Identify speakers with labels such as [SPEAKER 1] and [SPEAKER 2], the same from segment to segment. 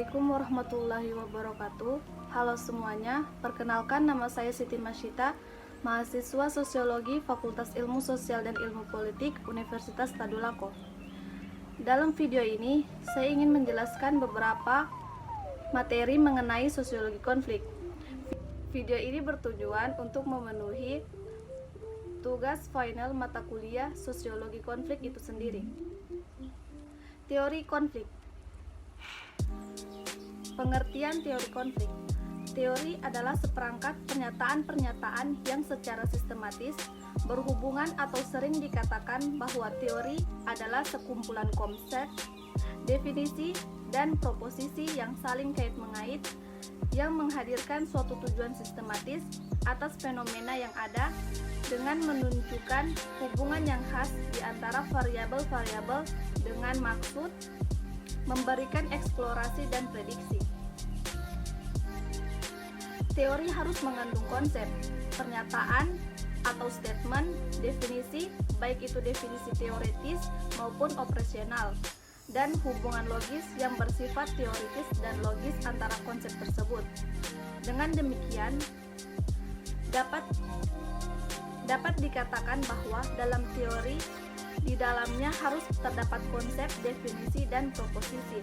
[SPEAKER 1] Assalamualaikum warahmatullahi wabarakatuh. Halo semuanya, perkenalkan nama saya Siti Masyita, mahasiswa Sosiologi Fakultas Ilmu Sosial dan Ilmu Politik Universitas Tadulako. Dalam video ini, saya ingin menjelaskan beberapa materi mengenai sosiologi konflik. Video ini bertujuan untuk memenuhi tugas final mata kuliah sosiologi konflik itu sendiri. Teori konflik. Pengertian teori konflik. Teori adalah seperangkat pernyataan-pernyataan yang secara sistematis berhubungan atau sering dikatakan bahwa teori adalah sekumpulan konsep, definisi, dan proposisi yang saling kait-mengait yang menghadirkan suatu tujuan sistematis atas fenomena yang ada dengan menunjukkan hubungan yang khas di antara variabel-variabel dengan maksud memberikan eksplorasi dan prediksi. Teori harus mengandung konsep, pernyataan atau statement, definisi, baik itu definisi teoritis maupun operasional, dan hubungan logis yang bersifat teoritis dan logis antara konsep tersebut. Dengan demikian, dapat dikatakan bahwa dalam teori di dalamnya harus terdapat konsep, definisi, dan proposisi.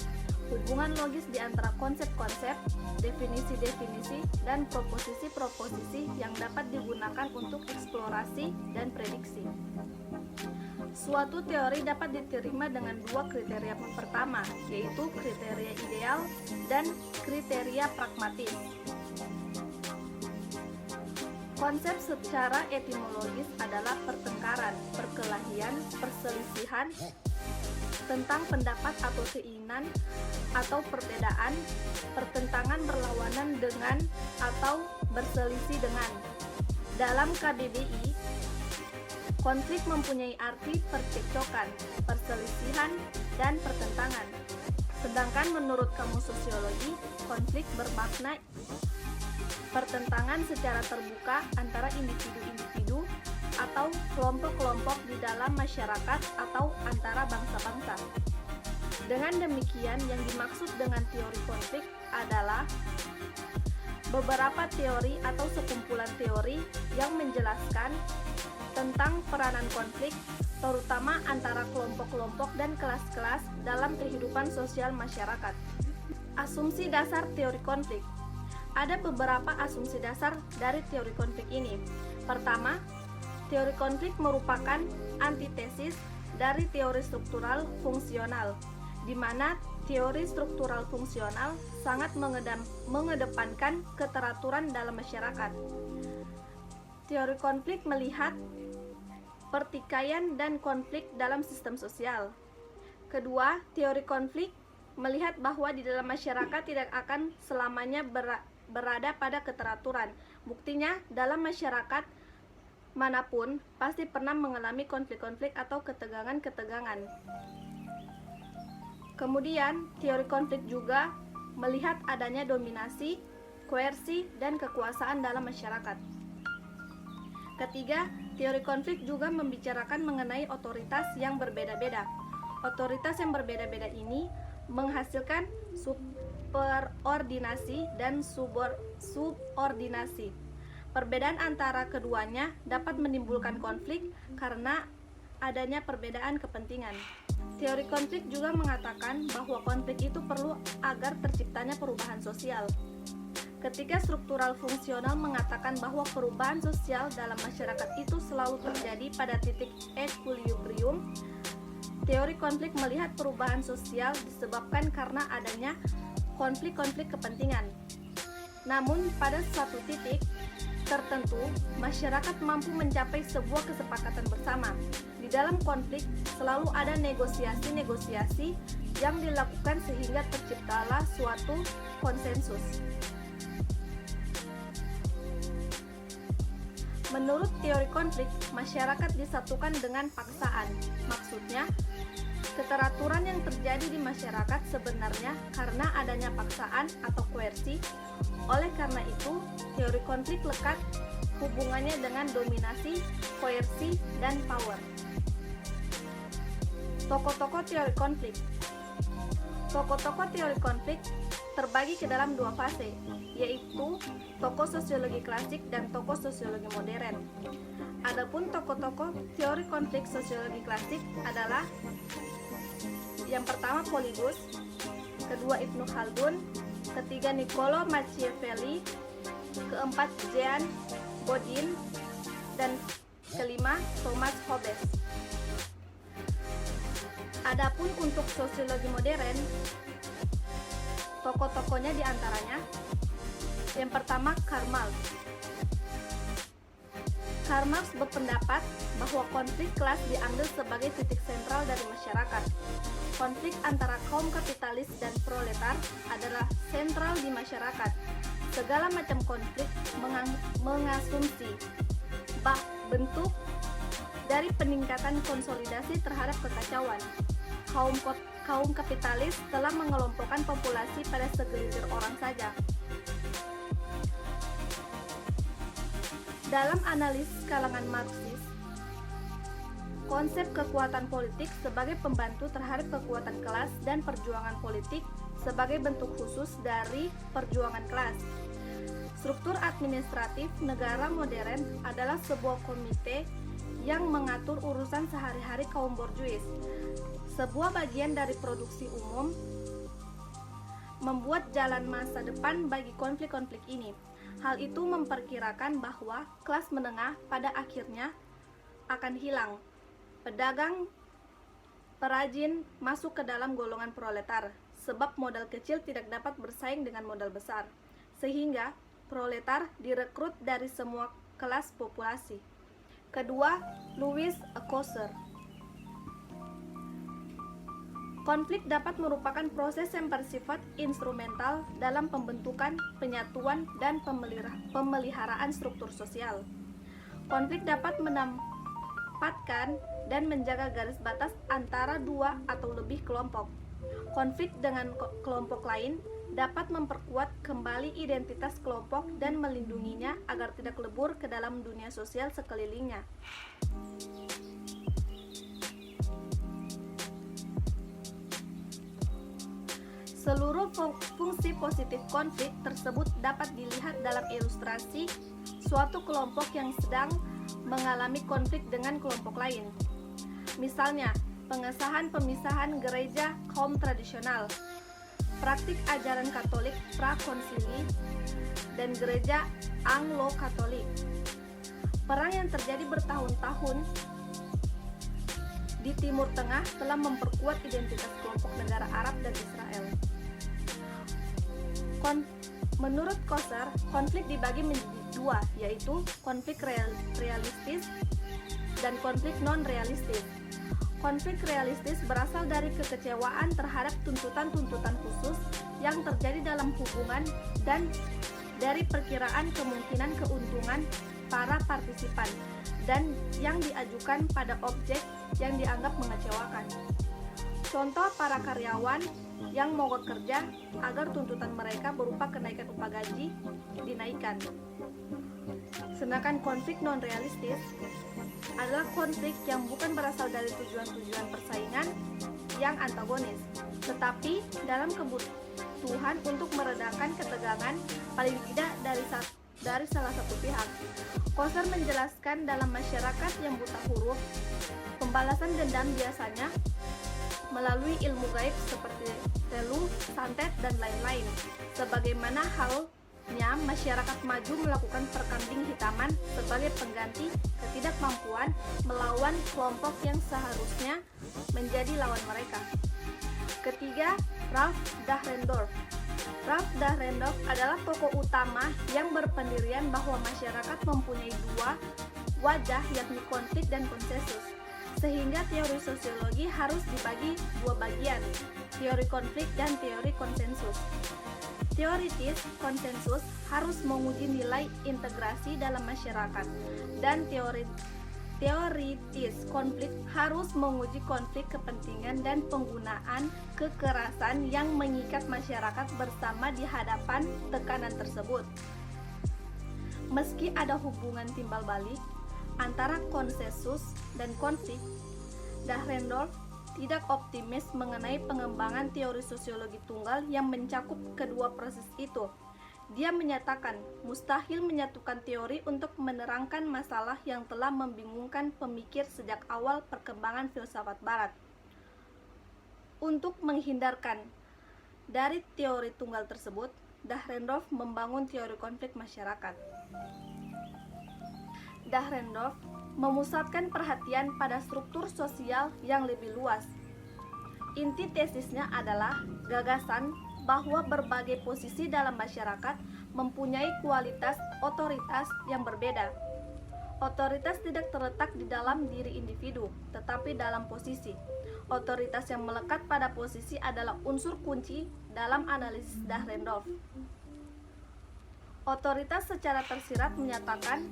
[SPEAKER 1] Hubungan logis di antara konsep-konsep, definisi-definisi, dan proposisi-proposisi yang dapat digunakan untuk eksplorasi dan prediksi. Suatu teori dapat diterima dengan dua kriteria pertama, yaitu kriteria ideal dan kriteria pragmatis. Konsep secara etimologis adalah pertengkaran, perkelahian, perselisihan tentang pendapat atau keinginan atau perbedaan, pertentangan berlawanan dengan atau berselisih dengan. Dalam KBBI, konflik mempunyai arti percekcokan, perselisihan, dan pertentangan. Sedangkan menurut Kamus Sosiologi, konflik bermakna pertentangan secara terbuka antara individu-individu atau kelompok-kelompok di dalam masyarakat atau antara bangsa-bangsa. Dengan demikian, yang dimaksud dengan teori konflik adalah beberapa teori atau sekumpulan teori yang menjelaskan tentang peranan konflik, terutama antara kelompok-kelompok dan kelas-kelas dalam kehidupan sosial masyarakat. Asumsi dasar teori konflik. Ada beberapa asumsi dasar dari teori konflik ini. Pertama, teori konflik merupakan antitesis dari teori struktural fungsional, di mana teori struktural fungsional sangat mengedepankan keteraturan dalam masyarakat. Teori konflik melihat pertikaian dan konflik dalam sistem sosial. Kedua, teori konflik melihat bahwa di dalam masyarakat tidak akan selamanya berada pada keteraturan. Buktinya, dalam masyarakat manapun pasti pernah mengalami konflik-konflik atau ketegangan-ketegangan. Kemudian, teori konflik juga melihat adanya dominasi, koersi, dan kekuasaan dalam masyarakat. Ketiga, teori konflik juga membicarakan mengenai otoritas yang berbeda-beda. Otoritas yang berbeda-beda ini menghasilkan superordinasi dan subordinasi. Perbedaan antara keduanya dapat menimbulkan konflik karena adanya perbedaan kepentingan. Teori konflik juga mengatakan bahwa konflik itu perlu agar terciptanya perubahan sosial. Ketika struktural fungsional mengatakan bahwa perubahan sosial dalam masyarakat itu selalu terjadi pada titik equilibrium, teori konflik melihat perubahan sosial disebabkan karena adanya konflik-konflik kepentingan. Namun, pada suatu titik tertentu, masyarakat mampu mencapai sebuah kesepakatan bersama. Di dalam konflik, selalu ada negosiasi-negosiasi yang dilakukan sehingga terciptalah suatu konsensus. Menurut teori konflik, masyarakat disatukan dengan paksaan. Maksudnya, keteraturan yang terjadi di masyarakat sebenarnya karena adanya paksaan atau koersi. Oleh karena itu, teori konflik lekat hubungannya dengan dominasi, koersi, dan power. Tokoh-tokoh teori konflik. Tokoh-tokoh teori konflik terbagi ke dalam dua fase, yaitu tokoh sosiologi klasik dan tokoh sosiologi modern. Adapun tokoh-tokoh teori konflik sosiologi klasik adalah yang pertama Polybius, kedua Ibnu Khaldun, ketiga Niccolo Machiavelli, keempat Jean Bodin, dan kelima Thomas Hobbes. Adapun untuk sosiologi modern, tokoh-tokohnya diantaranya yang pertama Karl Marx. Karl Marx berpendapat bahwa konflik kelas diambil sebagai titik sentral dari masyarakat. Konflik antara kaum kapitalis dan proletar adalah sentral di masyarakat. Segala macam konflik mengasumsi bentuk dari peningkatan konsolidasi terhadap kekacauan. Kaum kapitalis telah mengelompokkan populasi pada segelintir orang saja. Dalam analis kalangan Marxis, konsep kekuatan politik sebagai pembantu terhadap kekuatan kelas dan perjuangan politik sebagai bentuk khusus dari perjuangan kelas. Struktur administratif negara modern adalah sebuah komite yang mengatur urusan sehari-hari kaum borjuis. Sebuah bagian dari produksi umum membuat jalan masa depan bagi konflik-konflik ini. Hal itu memperkirakan bahwa kelas menengah pada akhirnya akan hilang. Pedagang, perajin masuk ke dalam golongan proletar, sebab modal kecil tidak dapat bersaing dengan modal besar. Sehingga proletar direkrut dari semua kelas populasi. Kedua, Louis Althusser. Konflik dapat merupakan proses yang bersifat instrumental dalam pembentukan, penyatuan, dan pemeliharaan struktur sosial. Konflik dapat menempatkan dan menjaga garis batas antara dua atau lebih kelompok. Konflik dengan kelompok lain dapat memperkuat kembali identitas kelompok dan melindunginya agar tidak lebur ke dalam dunia sosial sekelilingnya. Seluruh fungsi positif konflik tersebut dapat dilihat dalam ilustrasi suatu kelompok yang sedang mengalami konflik dengan kelompok lain. Misalnya, pengesahan pemisahan gereja kaum tradisional, praktik ajaran Katolik prakonsili, dan gereja Anglo-Katolik. Perang yang terjadi bertahun-tahun di Timur Tengah telah memperkuat identitas kelompok negara Arab dan Israel. Menurut Althusser, konflik dibagi menjadi dua, yaitu konflik realistis dan konflik non-realistis. Konflik realistis berasal dari kekecewaan terhadap tuntutan-tuntutan khusus yang terjadi dalam hubungan dan dari perkiraan kemungkinan keuntungan para partisipan dan yang diajukan pada objek yang dianggap mengecewakan. Contoh, para karyawan yang mogok kerja agar tuntutan mereka berupa kenaikan upah gaji dinaikkan. Sedangkan konflik non-realistis adalah konflik yang bukan berasal dari tujuan-tujuan persaingan yang antagonis, tetapi dalam kebutuhan untuk meredakan ketegangan paling tidak dari salah satu pihak. Althusser menjelaskan dalam masyarakat yang buta huruf, pembalasan dendam biasanya melalui ilmu gaib seperti telu, santet, dan lain-lain. Sebagaimana halnya masyarakat maju melakukan perkambing hitaman sebagai pengganti ketidakmampuan melawan kelompok yang seharusnya menjadi lawan mereka. Ketiga, Ralph Dahrendorf. Ralph Dahrendorf adalah tokoh utama yang berpendirian bahwa masyarakat mempunyai dua wajah, yakni konflik dan konsensus. Sehingga teori sosiologi harus dibagi dua bagian, teori konflik dan teori konsensus. Teoritis konsensus harus menguji nilai integrasi dalam masyarakat, dan teoritis konflik harus menguji konflik kepentingan dan penggunaan kekerasan yang mengikat masyarakat bersama di hadapan tekanan tersebut. Meski ada hubungan timbal balik antara konsensus dan konflik, Dahrendorf tidak optimis mengenai pengembangan teori sosiologi tunggal yang mencakup kedua proses itu. Dia menyatakan mustahil menyatukan teori untuk menerangkan masalah yang telah membingungkan pemikir sejak awal perkembangan filsafat Barat. Untuk menghindarkan dari teori tunggal tersebut, Dahrendorf membangun teori konflik masyarakat. Dahrendorf memusatkan perhatian pada struktur sosial yang lebih luas. Inti tesisnya adalah gagasan bahwa berbagai posisi dalam masyarakat mempunyai kualitas otoritas yang berbeda. Otoritas tidak terletak di dalam diri individu, tetapi dalam posisi. Otoritas yang melekat pada posisi adalah unsur kunci dalam analisis Dahrendorf. Otoritas secara tersirat menyatakan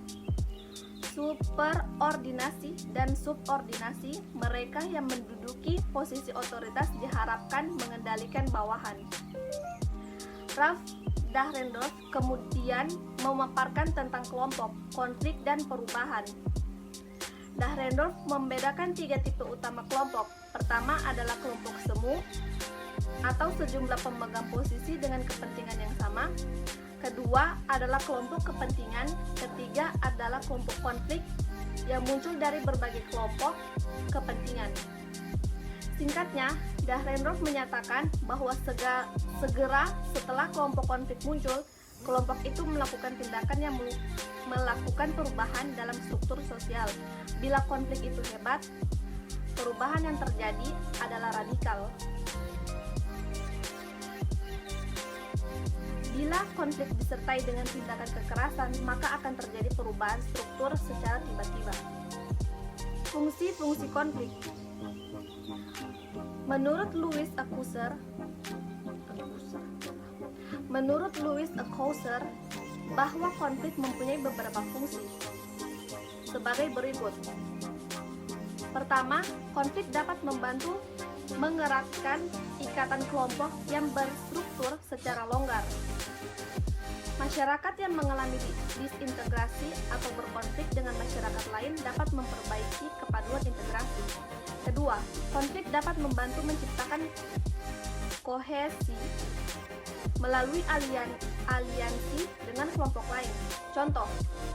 [SPEAKER 1] superordinasi dan subordinasi mereka yang menduduki posisi otoritas diharapkan mengendalikan bawahan. Ralph Dahrendorf kemudian memaparkan tentang kelompok, konflik, dan perubahan. Dahrendorf membedakan 3 tipe utama kelompok. Pertama adalah kelompok semu atau sejumlah pemegang posisi dengan kepentingan yang sama. Kedua adalah kelompok kepentingan. Ketiga adalah kelompok konflik yang muncul dari berbagai kelompok kepentingan. Singkatnya, Dahrendorf menyatakan bahwa segera setelah kelompok konflik muncul, kelompok itu melakukan tindakan yang melakukan perubahan dalam struktur sosial. Bila konflik itu hebat, perubahan yang terjadi adalah radikal. Bila konflik disertai dengan tindakan kekerasan, maka akan terjadi perubahan struktur secara tiba-tiba. Fungsi-fungsi konflik. Menurut Louis Althusser, bahwa konflik mempunyai beberapa fungsi sebagai berikut. Pertama, konflik dapat membantu mengeratkan ikatan kelompok yang berstruktur secara longgar. Masyarakat yang mengalami disintegrasi atau berkonflik dengan masyarakat lain dapat memperbaiki kepaduan integrasi. Kedua, konflik dapat membantu menciptakan kohesi melalui aliansi dengan kelompok lain. Contoh,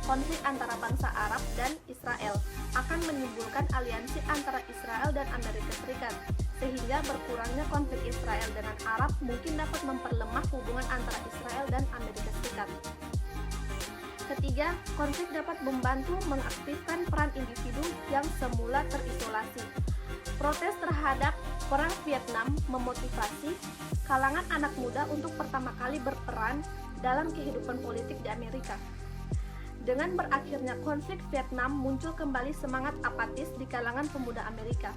[SPEAKER 1] konflik antara bangsa Arab dan Israel akan menimbulkan aliansi antara Israel dan Amerika Serikat, sehingga berkurangnya konflik Israel dengan Arab mungkin dapat memperlemah hubungan antara Israel dan Amerika Serikat. Ketiga, konflik dapat membantu mengaktifkan peran individu yang semula terisolasi. Protes terhadap Perang Vietnam memotivasi kalangan anak muda untuk pertama kali berperan dalam kehidupan politik di Amerika. Dengan berakhirnya konflik Vietnam, muncul kembali semangat apatis di kalangan pemuda Amerika.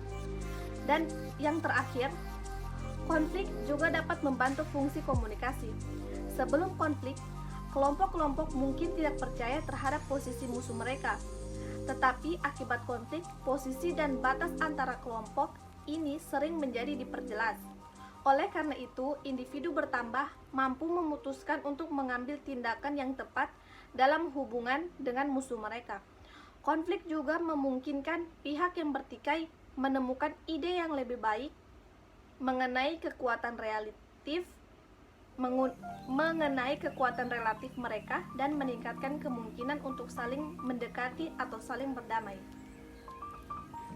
[SPEAKER 1] Dan yang terakhir, konflik juga dapat membantu fungsi komunikasi. Sebelum konflik, kelompok-kelompok mungkin tidak percaya terhadap posisi musuh mereka. Tetapi akibat konflik, posisi dan batas antara kelompok ini sering menjadi diperjelas. Oleh karena itu, individu bertambah mampu memutuskan untuk mengambil tindakan yang tepat dalam hubungan dengan musuh mereka. Konflik juga memungkinkan pihak yang bertikai menemukan ide yang lebih baik mengenai kekuatan relatif mereka dan meningkatkan kemungkinan untuk saling mendekati atau saling berdamai.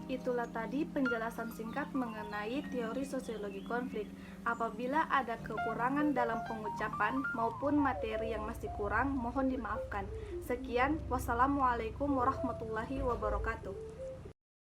[SPEAKER 1] Itulah tadi penjelasan singkat mengenai teori sosiologi konflik. Apabila ada kekurangan dalam pengucapan maupun materi yang masih kurang, mohon dimaafkan. Sekian, wassalamualaikum warahmatullahi wabarakatuh.